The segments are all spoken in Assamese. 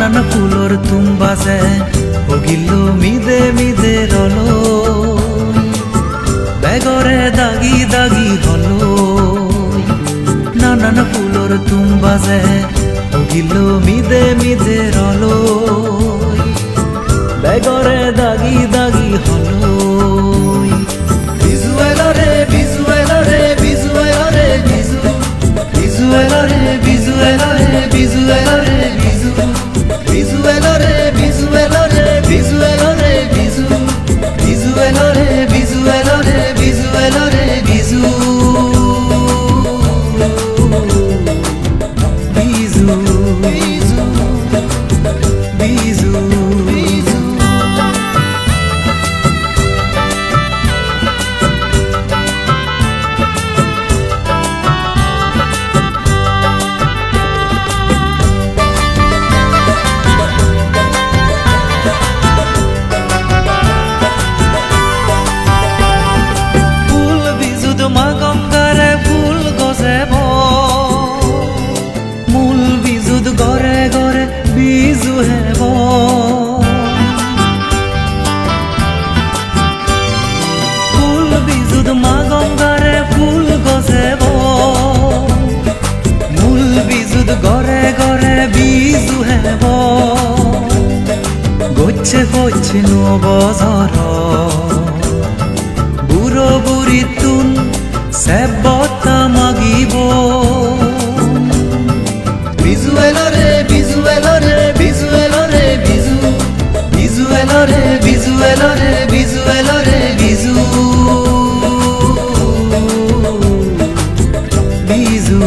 নানান ফুলৰ তুম বাজে বগিলো মিদে মিদে ৰলো বেগৰে দাগি দাগি হলো নানান ফুলৰ তুম বাজে বগিলো মিদে মিদে ৰলো বেগৰে দাগি দাগি হলো বিজুৱেলৰে বিজুৱেলৰে বিজুৱেলৰে বিজু বিজুৱেলৰে বিজুৱেলৰে বিজুৱেলৰে বিজু বিজুৱেলৰে বিজুৱেলৰে বিজুৱেলৰে বিজু বিজুৱেলৰে বিজুৱেলৰে বিজুৱেলৰে বিজু বিজু বিজু বিজু গরে গরে বিজু হেব গচ্ছে গচ্ছে নবজর বুড়ো বুড়ি তুন সেবতা মাগিব বিজুৱেলৰে বিজুৱেলৰে বিজুৱেলৰে বিজু বিজুৱেলৰে বিজুৱেলৰে বিজুৱেলৰে বিজু বিজু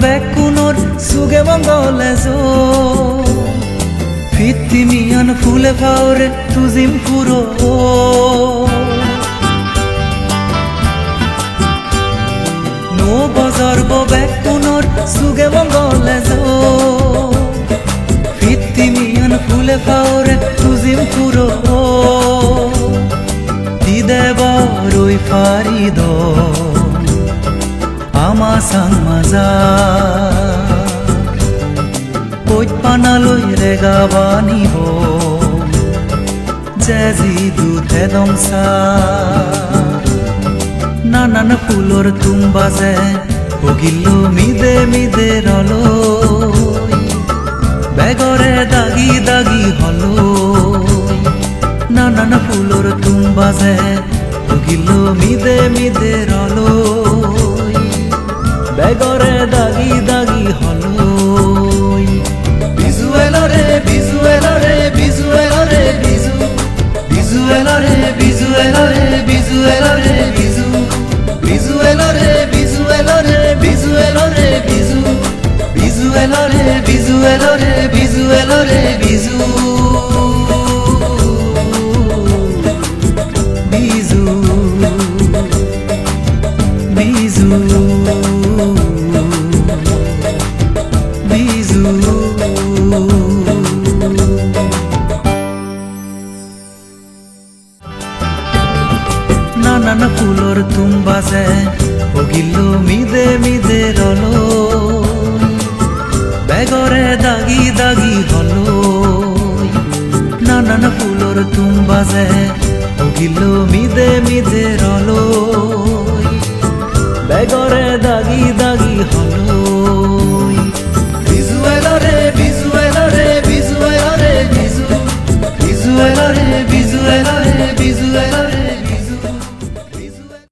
বেকুনৰ সুগে মঙ্গলে ফিতিমিয়ান ফুলে ফাওৰে তুজিম পুৰো নো বজৰব বেকুনৰ সুগে মঙ্গলে ফিতিমিয়ান ফুলে ফাওৰে তুজিম পুৰো দিদেব ৰই ফাৰিদ আমা সাং মাজা কইত পানালৈ ৰেগাবানিব জেজি দুধে দংচা নানান ফুলৰ তুম বাজে বগিলো মিদে মিদে ৰলো বেগৰে দাগি দাগি হলো নানান ফুলৰ তুম বাজে বগিলো মিদে মিদে ৰলো বেগৰে দাগি দাগি হলো বিজুৱেলৰে বিজুৱেলৰে বিজুৱেলৰে বিজু বিজুৱেলৰে বিজুৱেলৰে বিজুৱেলৰে বিজু বিজুৱেলৰে বিজুৱেলৰে বিজুৱেলৰে বিজু বিজুৱেলৰে বিজুৱেলৰে বিজুৱেলৰে বিজু বিজু বিজু নানান ফুলৰ তুম বাজে বগিলো মিদে মিদে ৰলো বেগৰে দাগি দাগি হলো নানান ফুলৰ তুম বাজে বগিলো মিদে মিদে ৰলো বেগৰে দাগি দাগি হলো বিজুৱেলৰে বিজুৱেলৰে বিজুৱেলৰে বিজু বিজুৱেলৰে বিজুৱেলৰে বিজুৱেলৰে